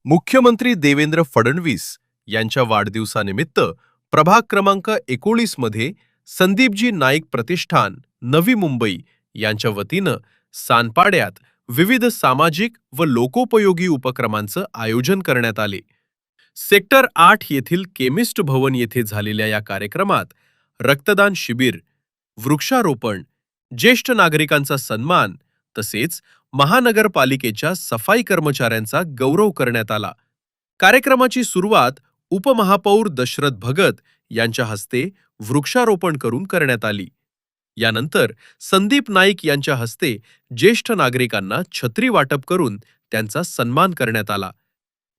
मुख्यमंत्री देवेंद्र फडणवीस यांच्या वाढदिवसानिमित्त प्रभाग क्रमांक 19 मध्ये संदीपजी नाईक प्रतिष्ठान नवी मुंबई यांच्या वतीनं सानपाड्यात विविध सामाजिक व लोकोपयोगी उपक्रमांचं आयोजन करण्यात आले। सेक्टर 8 येथील केमिस्ट भवन येथे झालेल्या या कार्यक्रमात रक्तदान शिबिर, वृक्षारोपण, ज्येष्ठ नागरिकांचा सन्मान तसेच महानगरपालिकेच्या सफाई कर्मचाऱ्यांचा गौरव करण्यात आला। कार्यक्रमाची सुरुवात उपमहापौर दशरथ भगत यांच्या हस्ते वृक्षारोपण करून करण्यात आली। यानंतर संदीप नाईक यांच्या हस्ते ज्येष्ठ नागरिकांना छत्री वाटप करून त्यांचा सन्मान करण्यात आला।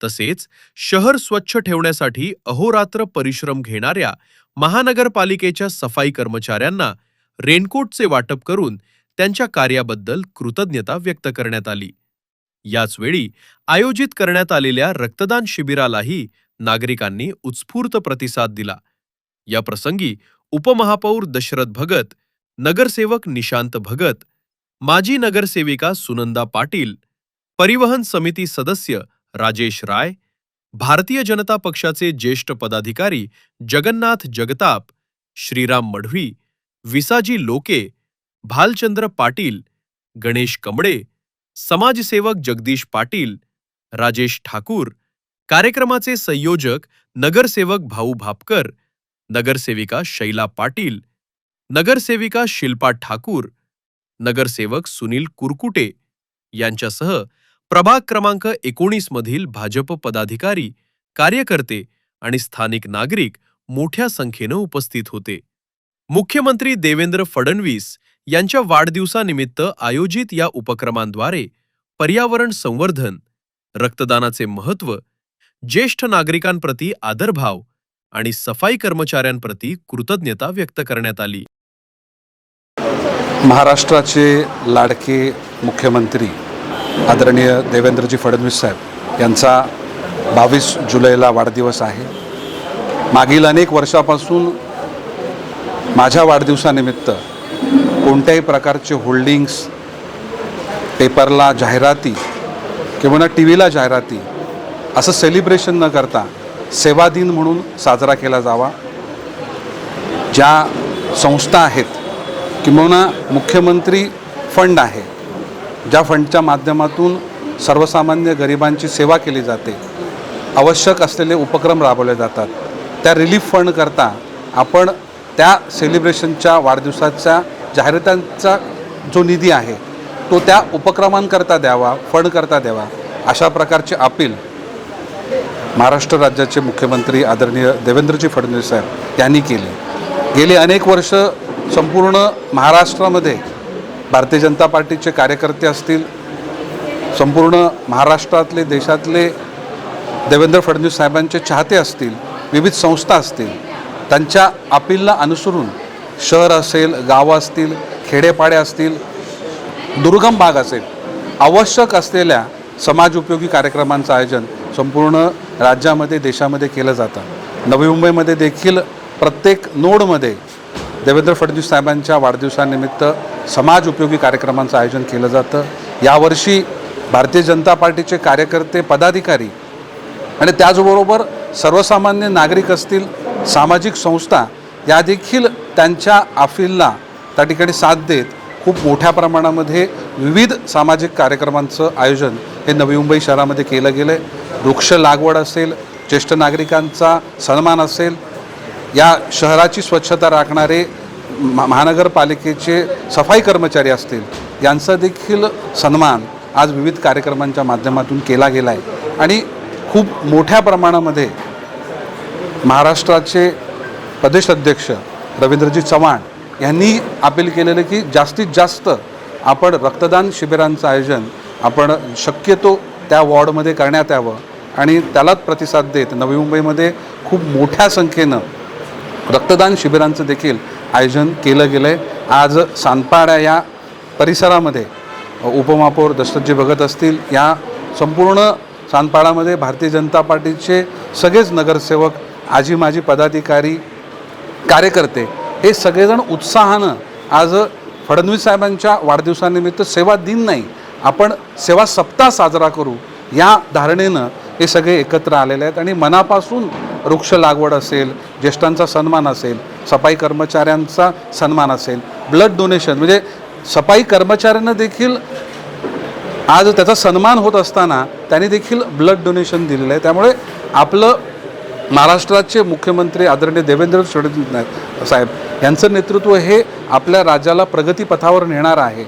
तसेच शहर स्वच्छ ठेवण्यासाठी अहोरात्र परिश्रम घेणाऱ्या महानगरपालिकेच्या सफाई कर्मचाऱ्यांना रेनकोटचे वाटप करून त्यांच्या कार्याबद्दल कृतज्ञता व्यक्त करण्यात आली। याचवेळी आयोजित करण्यात आलेल्या रक्तदान शिबिरालाही नागरिकांनी उत्स्फूर्त प्रतिसाद दिला। या प्रसंगी उपमहापौर दशरथ भगत, नगरसेवक निशांत भगत, माजी नगरसेविका सुनंदा पाटील, परिवहन समिती सदस्य राजेश राय, भारतीय जनता पक्षाचे ज्येष्ठ पदाधिकारी जगन्नाथ जगताप, श्रीराम मढवी, विसाजी लोके, भालचंद्र पाटील, गणेश कमळे, समाजसेवक जगदीश पाटील, राजेश ठाकूर, कार्यक्रमाचे संयोजक नगरसेवक भाऊ भापकर, नगरसेविका शैला पाटील, नगरसेविका शिल्पा ठाकूर, नगरसेवक सुनील कुरकुटे यांच्यासह प्रभाग क्रमांक 19 मधील भाजप पदाधिकारी, कार्यकर्ते आणि स्थानिक नागरिक मोठ्या संख्येनं उपस्थित होते। मुख्यमंत्री देवेंद्र फडणवीस यांच्या वाढदिवसानिमित्त आयोजित या उपक्रमांद्वारे पर्यावरण संवर्धन, रक्तदानाचे महत्त्व, ज्येष्ठ नागरिकांप्रती आदरभाव आणि सफाई कर्मचाऱ्यांप्रती कृतज्ञता व्यक्त करण्यात आली। महाराष्ट्राचे लाडके मुख्यमंत्री आदरणीय देवेंद्रजी फडणवीस साहेब यांचा 22 जुलैला वाढदिवस आहे। मागील अनेक वर्षापासून माझ्या वाढदिवसानिमित्त कोणत्याही प्रकारचे होल्डिंग्स, पेपरला जाहिराती किंवा टीव्हीला जाहिराती असं सेलिब्रेशन न करता सेवा दिन म्हणून साजरा केला जावा। ज्या संस्था आहेत किंवा मुख्यमंत्री फंड आहे, ज्या फंडच्या माध्यमातून सर्वसामान्य गरिबांची सेवा केली जाते, आवश्यक असलेले उपक्रम राबवले जातात, त्या रिलीफ फंड करता आपण त्या सेलिब्रेशनच्या वाढदिवसाच्या जाहिरातांचा जो निधी आहे तो त्या उपक्रमांकरता द्यावा, फंड करता द्यावा, अशा प्रकारचे अपील महाराष्ट्र राज्याचे मुख्यमंत्री आदरणीय देवेंद्रजी फडणवीस साहेब यांनी केले। गेली अनेक वर्ष संपूर्ण महाराष्ट्रामध्ये भारतीय जनता पार्टीचे कार्यकर्ते असतील, संपूर्ण महाराष्ट्रातले देशातले देवेंद्र फडणवीस साहेबांचे चाहते असतील, विविध संस्था असतील, त्यांच्या अपीलला अनुसरून शहर असेल, गावं असतील, खेडेपाडे असतील, दुर्गम भाग असेल, आवश्यक असलेल्या समाज उपयोगी कार्यक्रमांचं आयोजन संपूर्ण राज्यामध्ये, देशामध्ये केलं जातं। नवी मुंबईमध्ये देखील प्रत्येक नोडमध्ये देवेंद्र फडणवीस साहेबांच्या वाढदिवसानिमित्त समाज उपयोगी कार्यक्रमांचं आयोजन केलं जातं। यावर्षी भारतीय जनता पार्टीचे कार्यकर्ते, पदाधिकारी आणि त्याचबरोबर सर्वसामान्य नागरिक असतील, सामाजिक संस्था या देखील त्यांच्या अपीलला त्या ठिकाणी साथ देत खूप मोठ्या प्रमाणामध्ये विविध सामाजिक कार्यक्रमांचं आयोजन हे नवी मुंबई शहरामध्ये केलं गेलं आहे। वृक्ष लागवड असेल, ज्येष्ठ नागरिकांचा सन्मान असेल, या शहराची स्वच्छता राखणारे महानगरपालिकेचे सफाई कर्मचारी असतील, यांचा देखील सन्मान आज विविध कार्यक्रमांच्या माध्यमातून केला गेला आहे। आणि खूप मोठ्या प्रमाणामध्ये महाराष्ट्राचे प्रदेश अध्यक्ष रवींद्रजी चव्हाण यांनी अपील केलेलं की जास्तीत जास्त आपण रक्तदान शिबिरांचं आयोजन आपण शक्यतो त्या वॉर्डमध्ये करण्यात यावं आणि त्यालाच प्रतिसाद देत नवी मुंबईमध्ये खूप मोठ्या संख्येनं रक्तदान शिबिरांचं देखील आयोजन केलं गेलं आहे। आज सानपाडा या परिसरामध्ये उपमहापौर दशरथजी भगत असतील, या संपूर्ण सानपाडामध्ये भारतीय जनता पार्टीचे सगळेच नगरसेवक, आजी माजी पदाधिकारी, कार्यकर्ते हे सगळेजण उत्साहानं आज फडणवीस साहेबांच्या वाढदिवसानिमित्त सेवा दिन नाही, आपण सेवा सप्ताह साजरा करू या धारणेनं हे सगळे एकत्र आलेले आहेत आणि मनापासून वृक्ष लागवड असेल, ज्येष्ठांचा सन्मान असेल, सफाई कर्मचाऱ्यांचा सन्मान असेल, ब्लड डोनेशन म्हणजे सफाई कर्मचाऱ्यांना देखील आज त्याचा सन्मान होत असताना त्यांनी देखील ब्लड डोनेशन दिलेलं आहे. त्यामुळे आपलं महाराष्ट्राचे मुख्यमंत्री आदरणीय देवेंद्र फडणवीस साहेब यांचं नेतृत्व हे आपल्या राज्याला प्रगतीपथावर नेणार आहे.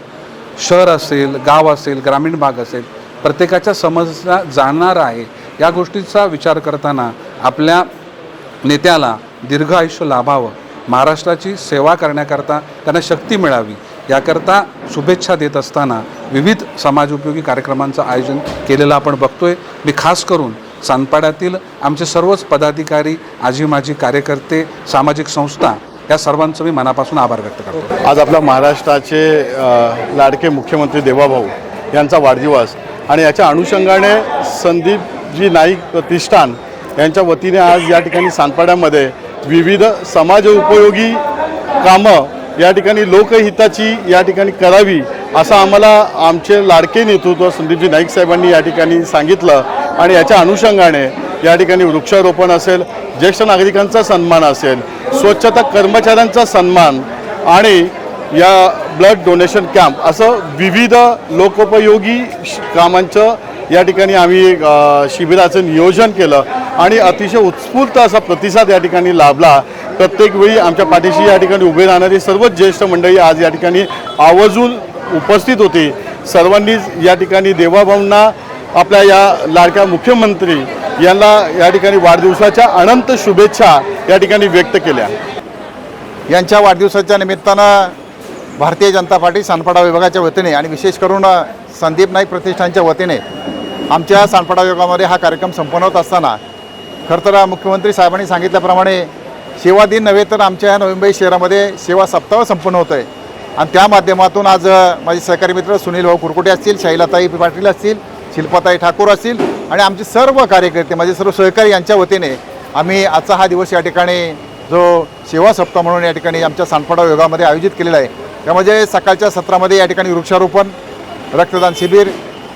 शहर असेल, गाव असेल, ग्रामीण भाग असेल, प्रत्येकाच्या समस्या जाणणार आहे. या गोष्टीचा विचार करताना आपल्या नेत्याला दीर्घ आयुष्य लाभावं, महाराष्ट्राची सेवा करण्याकरता त्यांना शक्ती मिळावी याकरता शुभेच्छा देत असताना विविध समाजोपयोगी कार्यक्रमांचं आयोजन केलेलं आपण बघतोय. मी खास करून सानपाड्यातील आमचे सर्वच पदाधिकारी, आजी माजी कार्यकर्ते, सामाजिक संस्था या सर्वांचं मी मनापासून आभार व्यक्त करतो. आज आपल्या महाराष्ट्राचे लाडके मुख्यमंत्री देवाभाऊ यांचा वाढदिवस आणि याच्या अनुषंगाने संदीपजी नाईक प्रतिष्ठान यांच्या वतीने आज या ठिकाणी सानपाड्यामध्ये विविध समाज उपयोगी कामं या ठिकाणी लोकहिताची या ठिकाणी करावी असं आम्हाला आमचे लाडके नेतृत्व संदीपजी नाईक साहेबांनी या ठिकाणी सांगितलं आणि याच्या अनुषंगाने या ठिकाणी वृक्षारोपण असेल, ज्येष्ठ नागरिकांचा सन्मान असेल, स्वच्छता कर्मचाऱ्यांचा सन्मान आणि या ब्लड डोनेशन कॅम्प असं विविध लोकोपयोगी कामांचं या ठिकाणी आम्ही शिबिराचं नियोजन केलं आणि अतिशय उत्स्फूर्त असा प्रतिसाद या ठिकाणी लाभला. प्रत्येक वेळी आमच्या पाठीशी या ठिकाणी उभे राहणारी सर्वच ज्येष्ठ मंडळी आज या ठिकाणी आवर्जून उपस्थित होती. सर्वांनीच या ठिकाणी देवाभाऊंना आपल्या या लाडक्या मुख्यमंत्री यांना या ठिकाणी वाढदिवसाच्या अनंत शुभेच्छा या ठिकाणी व्यक्त केल्या. यांच्या वाढदिवसाच्या निमित्तानं भारतीय जनता पार्टी सानपाडा विभागाच्या वतीने आणि विशेष करून संदीप नाईक प्रतिष्ठानच्या वतीने आमच्या सानपाडा विभागामध्ये हा कार्यक्रम संपन्न होत असताना खरं तर मुख्यमंत्री साहेबांनी सांगितल्याप्रमाणे सेवा दिन नव्हे तर आमच्या या नवी मुंबई शहरामध्ये सेवा सप्ताह संपन्न होतं आहे आणि त्या माध्यमातून आज माझे सहकारी मित्र सुनील भाऊ कुरकुटे असतील, शैलाताई पाटील असतील, शिल्पाताई ठाकूर असतील आणि आमचे सर्व कार्यकर्ते, माझे सर्व सहकारी यांच्या वतीने आम्ही आजचा हा दिवस या ठिकाणी जो सेवा सप्ताह म्हणून या ठिकाणी आमच्या सानपाडा विभागामध्ये आयोजित केलेला आहे. त्यामध्ये सकाळच्या सत्रामध्ये या ठिकाणी वृक्षारोपण, रक्तदान शिबिर,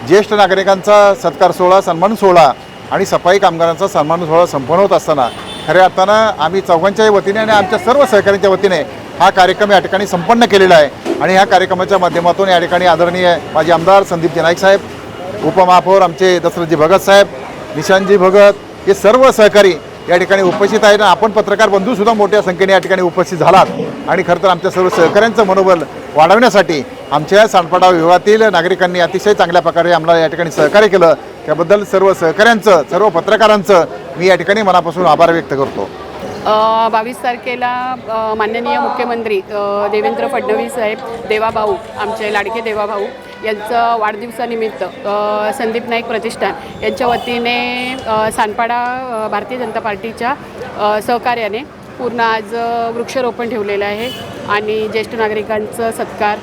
ज्येष्ठ नागरिकांचा सत्कार सोहळा, सन्मान सोहळा आणि सफाई कामगारांचा सन्मान सोहळा संपन्न होत असताना खऱ्या अर्थानं आम्ही चौघांच्याही वतीने आणि आमच्या सर्व सहकाऱ्यांच्या वतीने हा कार्यक्रम या ठिकाणी संपन्न केलेला आहे आणि ह्या कार्यक्रमाच्या माध्यमातून या ठिकाणी आदरणीय माजी आमदार संदीपजी नाईक साहेब, उपमहापौर आमचे दशरथजी भगत साहेब, निशांतजी भगत हे सर्व सहकारी या ठिकाणी उपस्थित आहेत. आपण पत्रकार बंधूसुद्धा मोठ्या संख्येने या ठिकाणी उपस्थित झालात आणि खरं तर आमच्या सर्व सहकाऱ्यांचं मनोबल वाढवण्यासाठी आमच्या सानपाडा विभागातील नागरिकांनी अतिशय चांगल्या प्रकारे आम्हाला या ठिकाणी सहकार्य केलं. त्याबद्दल सर्व सहकाऱ्यांचं, सर्व पत्रकारांचं मी या ठिकाणी मनापासून आभार व्यक्त करतो. 22 तारखेला माननीय मुख्यमंत्री देवेंद्र फडणवीस साहेब, देवाभाऊ, आमचे लाडके देवाभाऊ यांचं वाढदिवसानिमित्त संदीप नाईक प्रतिष्ठान यांच्या वतीने सानपाडा भारतीय जनता पार्टीच्या सहकार्याने पूर्ण आज वृक्षारोपण ठेवलेलं आहे आणि ज्येष्ठ नागरिकांचं सत्कार,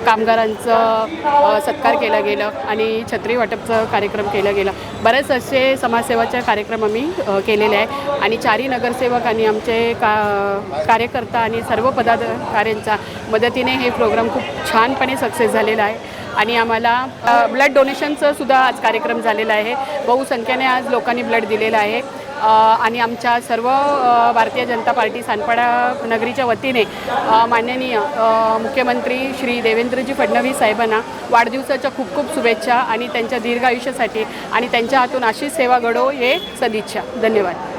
कामगारांचं सत्कार केला गेलं आणि छत्री वाटपचं कार्यक्रम केला गेला. बरेच असे समाजसेवाचे कार्यक्रम आम्ही केलेले आहे आणि चारही नगरसेवक आणि आमचे कार्यकर्ता आणि सर्व पदाधिकाऱ्यांच्या मदतीने हे प्रोग्राम खूप छानपणे सक्सेस झालेला आहे आणि आम्हाला ब्लड डोनेशनचं सुद्धा आज कार्यक्रम झालेला आहे. बहुसंख्येने आज लोकांनी ब्लड दिलेलं आहे आणि आमच्या सर्व भारतीय जनता पार्टी सानपाडा नगरीच्या वतीने माननीय मुख्यमंत्री श्री देवेंद्रजी फडणवीस साहेबांना वाढदिवसाच्या खूप खूप शुभेच्छा आणि त्यांच्या दीर्घ आयुष्यासाठी आणि त्यांच्या हातून अशीच सेवा घडो हे सदिच्छा. धन्यवाद.